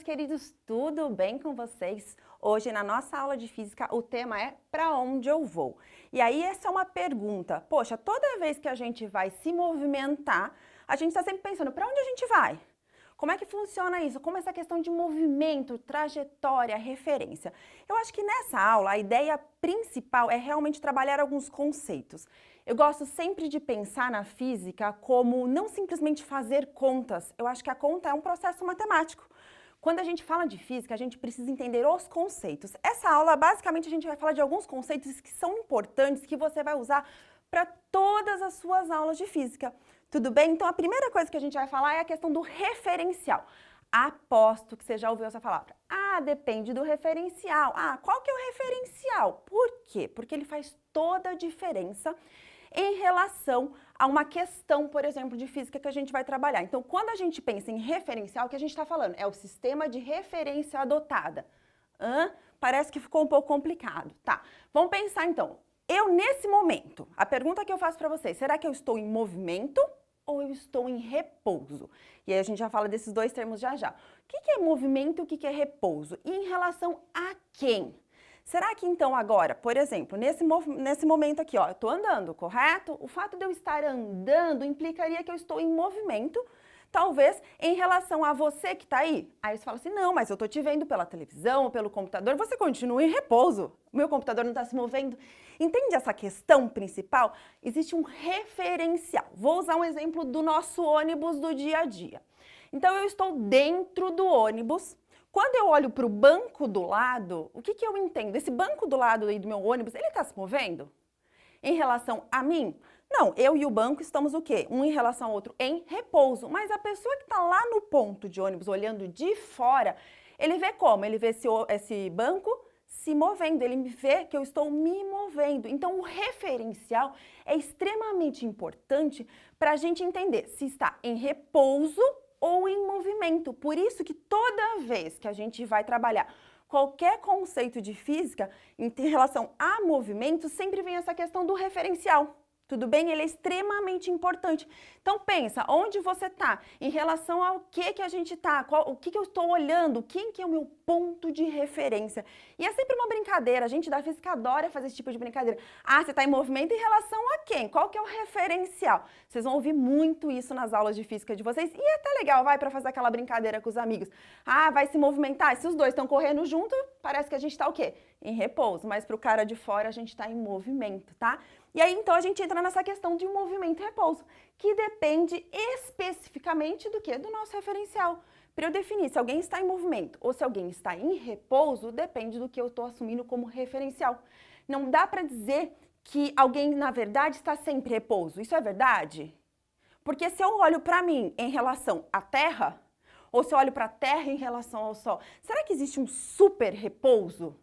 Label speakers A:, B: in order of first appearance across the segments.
A: queridos, tudo bem com vocês? Hoje na nossa aula de física o tema é para onde eu vou? E aí essa é uma pergunta, poxa, toda vez que a gente vai se movimentar, a gente está sempre pensando, para onde a gente vai? Como é que funciona isso? Como essa questão de movimento, trajetória, referência? Eu acho que nessa aula a ideia principal é realmente trabalhar alguns conceitos. Eu gosto sempre de pensar na física como não simplesmente fazer contas. Eu acho que a conta é um processo matemático. Quando a gente fala de física, a gente precisa entender os conceitos. Essa aula, basicamente, a gente vai falar de alguns conceitos que são importantes, que você vai usar para todas as suas aulas de física. Tudo bem? Então, a primeira coisa que a gente vai falar é a questão do referencial. Aposto que você já ouviu essa palavra. Ah, depende do referencial. Ah, qual que é o referencial? Por quê? Porque ele faz toda a diferença em relação a uma questão, por exemplo, de física que a gente vai trabalhar. Então, quando a gente pensa em referencial, o que a gente está falando é o sistema de referência adotada. Parece que ficou um pouco complicado. Tá, vamos pensar então. Eu, nesse momento, a pergunta que eu faço para vocês, será que eu estou em movimento ou eu estou em repouso? E aí a gente já fala desses dois termos já já. O que é movimento e o que é repouso? E em relação a quem? Será que então agora, por exemplo, nesse momento aqui, ó, eu estou andando, correto? O fato de eu estar andando implicaria que eu estou em movimento, talvez em relação a você que está aí. Aí você fala assim, não, mas eu estou te vendo pela televisão ou pelo computador, você continua em repouso. O meu computador não está se movendo. Entende essa questão principal? Existe um referencial. Vou usar um exemplo do nosso ônibus do dia a dia. Então eu estou dentro do ônibus. Quando eu olho para o banco do lado, o que eu entendo? Esse banco do lado aí do meu ônibus, ele está se movendo? Em relação a mim? Não, eu e o banco estamos o quê? Um em relação ao outro em repouso. Mas a pessoa que está lá no ponto de ônibus, olhando de fora, ele vê como? Ele vê esse banco se movendo, ele me vê que eu estou me movendo. Então, o referencial é extremamente importante para a gente entender se está em repouso ou em movimento. Por isso que toda vez que a gente vai trabalhar qualquer conceito de física em relação a movimento, sempre vem essa questão do referencial. Tudo bem? Ele é extremamente importante. Então pensa, onde você está? Em relação ao que a gente está? O que eu estou olhando? Quem que é o meu ponto de referência? E é sempre uma brincadeira, a gente da física adora fazer esse tipo de brincadeira. Ah, você está em movimento em relação a quem? Qual que é o referencial? Vocês vão ouvir muito isso nas aulas de física de vocês e é até legal, vai, para fazer aquela brincadeira com os amigos. Ah, vai se movimentar? Se os dois estão correndo junto, parece que a gente está o quê? Em repouso, mas para o cara de fora a gente está em movimento, tá? E aí, então, a gente entra nessa questão de movimento e repouso, que depende especificamente do quê? Do nosso referencial. Para eu definir se alguém está em movimento ou se alguém está em repouso, depende do que eu estou assumindo como referencial. Não dá para dizer que alguém, na verdade, está sempre em repouso. Isso é verdade? Porque se eu olho para mim em relação à Terra, ou se eu olho para a Terra em relação ao Sol, será que existe um super repouso?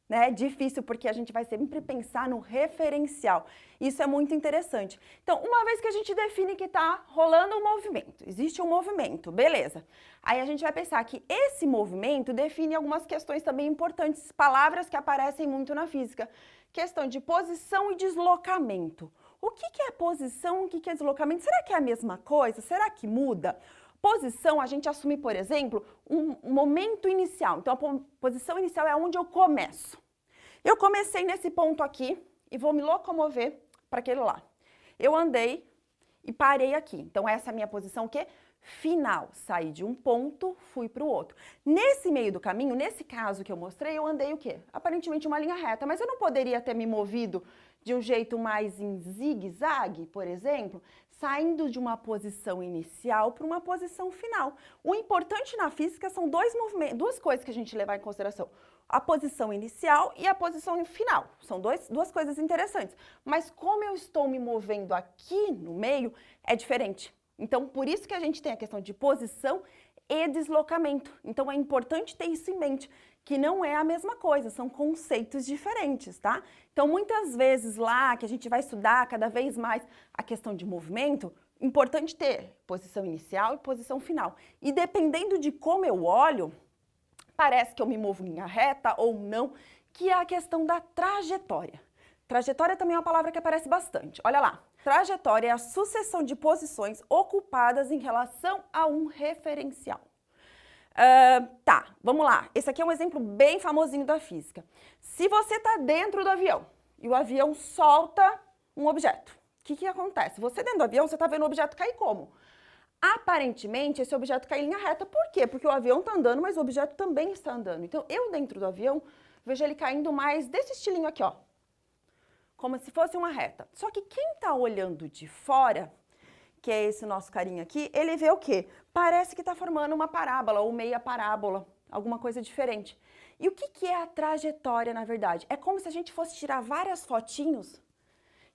A: É difícil porque a gente vai sempre pensar no referencial. Isso é muito interessante. Então, uma vez que a gente define que está rolando um movimento, existe um movimento, beleza. Aí a gente vai pensar que esse movimento define algumas questões também importantes, palavras que aparecem muito na física. Questão de posição e deslocamento. O que é posição, o que é deslocamento? Será que é a mesma coisa? Será que muda? Posição, a gente assume, por exemplo, um momento inicial. Então, a posição inicial é onde eu começo. Eu comecei nesse ponto aqui e vou me locomover para aquele lá. Eu andei e parei aqui. Então, essa é a minha posição, o quê? Final. Saí de um ponto, fui para o outro. Nesse meio do caminho, nesse caso que eu mostrei, eu andei o quê? Aparentemente uma linha reta, mas eu não poderia ter me movido de um jeito mais em zigue-zague, por exemplo, saindo de uma posição inicial para uma posição final. O importante na física são duas coisas que a gente levar em consideração. A posição inicial e a posição final. São duas coisas interessantes. Mas como eu estou me movendo aqui no meio, é diferente. Então, por isso que a gente tem a questão de posição e deslocamento. Então, é importante ter isso em mente, que não é a mesma coisa, são conceitos diferentes, tá? Então, muitas vezes lá que a gente vai estudar cada vez mais a questão de movimento, importante ter posição inicial e posição final. E dependendo de como eu olho, parece que eu me movo em linha reta ou não, que é a questão da trajetória. Trajetória também é uma palavra que aparece bastante. Olha lá. Trajetória é a sucessão de posições ocupadas em relação a um referencial. Tá, vamos lá. Esse aqui é um exemplo bem famosinho da física. Se você está dentro do avião e o avião solta um objeto, o que acontece? Você dentro do avião, você está vendo o objeto cair como? Aparentemente, esse objeto cai em linha reta. Por quê? Porque o avião está andando, mas o objeto também está andando. Então, eu dentro do avião, vejo ele caindo mais desse estilinho aqui, ó. Como se fosse uma reta. Só que quem está olhando de fora, que é esse nosso carinha aqui, ele vê o quê? Parece que está formando uma parábola ou meia parábola, alguma coisa diferente. E o que é a trajetória, na verdade? É como se a gente fosse tirar várias fotinhos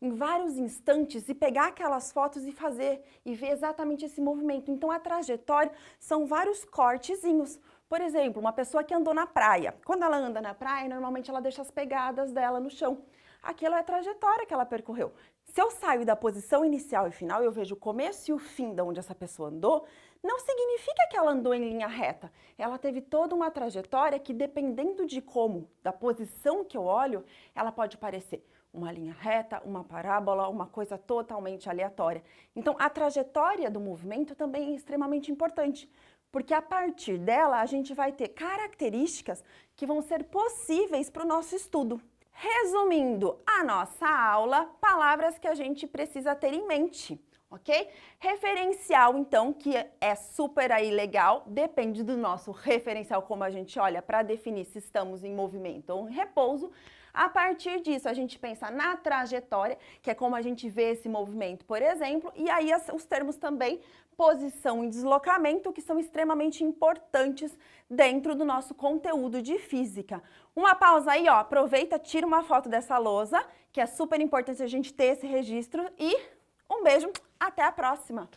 A: em vários instantes e pegar aquelas fotos e fazer e ver exatamente esse movimento. Então, a trajetória são vários cortezinhos. Por exemplo, uma pessoa que andou na praia. Quando ela anda na praia, normalmente ela deixa as pegadas dela no chão. Aquilo é a trajetória que ela percorreu. Se eu saio da posição inicial e final, eu vejo o começo e o fim de onde essa pessoa andou, não significa que ela andou em linha reta. Ela teve toda uma trajetória que, dependendo de como, da posição que eu olho, ela pode parecer uma linha reta, uma parábola, uma coisa totalmente aleatória. Então, a trajetória do movimento também é extremamente importante, porque a partir dela a gente vai ter características que vão ser possíveis para o nosso estudo. Resumindo a nossa aula, palavras que a gente precisa ter em mente, ok? Referencial, então, que é super aí legal, depende do nosso referencial, como a gente olha para definir se estamos em movimento ou em repouso. A partir disso, a gente pensa na trajetória, que é como a gente vê esse movimento, por exemplo, e aí os termos também, posição e deslocamento, que são extremamente importantes dentro do nosso conteúdo de física. Uma pausa aí, ó, aproveita, tira uma foto dessa lousa, que é super importante a gente ter esse registro, e um beijo, até a próxima!